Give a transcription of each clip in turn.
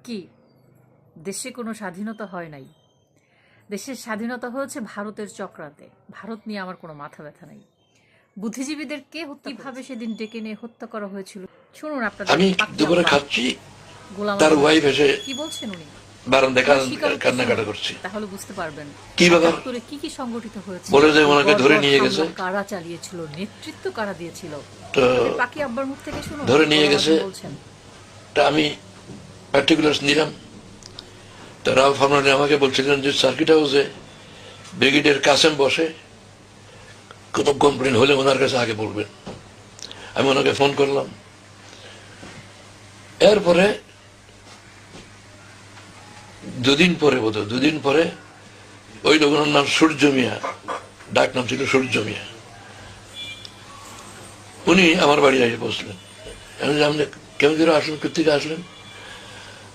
কি দেশে কোনো স্বাধীনতা হয় নাই? দেশের স্বাধীনতা হয়েছে ভারতের চক্রান্তে। ভারত নিয়ে আমার কোনো মাথা ব্যথা নাই। বুদ্ধিজীবীদের কে কিভাবে সেদিন ডেকে নিয়ে হত্যা করা হয়েছিল শুনুন। আপনাদের আমি দুপুরে খাচ্ছি, গোলাম তার আজম ওয়াইফ এসে কি বলছেন উনি বারান্দা স্বীকারোক্তি কান্নাকাটা শুনুন, করছি। তাহলে বুঝতে পারবেন কি ব্যাপার? একাত্তরে কি কি সংগঠিত হয়েছে, বলে যে ওনাকে বর্বর ধরে নিয়ে হামলা গেছে, কারা চালিয়েছিল, নেতৃত্ব কারা দিয়েছিল। তো আপনাদের পাকি আব্বার মুখ থেকে শুনুন ধরে নিয়ে গোলাম গেছে। আজম বলছেন। তা আমি পার্টিকুলার্স নিলাম। তো রাও ফার্নান্ডে আমাকে বলছিলেন যে সার্কিট হাউসে ব্রিগেডিয়ার কাসেম বসে, কোনো কমপ্লেন হলে ওনার কাছে আগে বলবেন। আমি ওনাকে ফোন করলাম। এরপরে দুদিন পরে ওই লোকের নাম সূর্য মিয়া, ডাক নাম ছিল সূর্য মিয়া, উনি আমার বাড়ি এসে বসলেন। আমি আপনি কেমন করে আসলেন, কোথেকে আসলেন?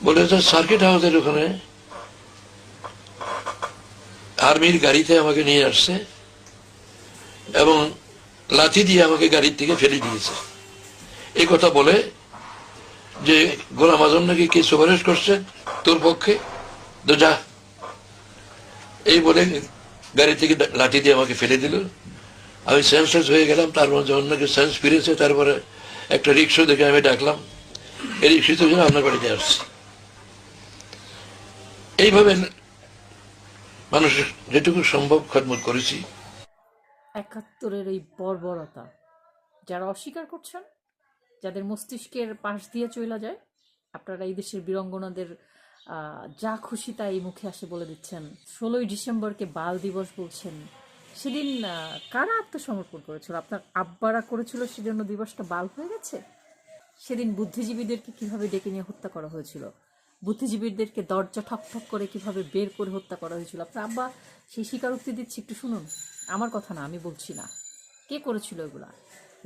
বলে যে সার্কিট হাউসের ওখানে আর্মির গাড়িতে আমাকে নিয়ে আসছে এবং লাঠি দিয়ে আমাকে গাড়ির থেকে ফেলে দিয়েছে। এই কথা বলে যে গোলাম আজম নাকি কি সুপারিশ করছে তোর পক্ষে, তো যা, এই বলে গাড়ি থেকে লাঠি দিয়ে আমাকে ফেলে দিল। আমি সেন্সলেস হয়ে গেলাম। তারপর যখন নাকি সেন্স ফিরেছে, তারপরে একটা রিক্সা দেখে আমি ডাকলাম, এই রিক্সাতে যেন আপনার বাড়িতে আসছি। এইভাবে মানুষের যেটুকু সম্ভব খেদমত করেছি। একাত্তরের এই বর্বরতা যারা অস্বীকার করছেন, যাদের মস্তিষ্কের পাশ দিয়ে চলে যায়, আপনারা এই দেশের বীরাঙ্গনাদের যা খুশি তাই মুখে আসে বলে দিচ্ছেন। 16ই ডিসেম্বরকে বাল দিবস বলছেন। সেদিন কারা আত্মসমর্পণ করেছিল? আপনার আব্বারা করেছিল, সেজন্য দিবসটা বাল হয়ে গেছে। সেদিন বুদ্ধিজীবীদেরকে কিভাবে ডেকে নিয়ে হত্যা করা হয়েছিল, বুদ্ধিজীবীদেরকে দরজা ঠক ঠক করে কিভাবে বের করে হত্যা করা হয়েছিল, আপনার আব্বা সেই স্বীকারোক্তি দিচ্ছে, একটু শুনুন। আমার কথা না, আমি বলছি না, কে করেছিল এগুলা।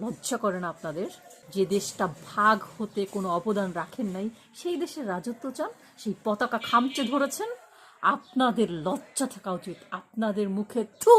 লজ্জা করে না আপনাদের? যে দেশটা ভাগ হতে কোনো অবদান রাখেন নাই, সেই দেশের রাজত্ব চান, সেই পতাকা খামচে ধরেছেন। আপনাদের লজ্জা থাকা উচিত। আপনাদের মুখে থু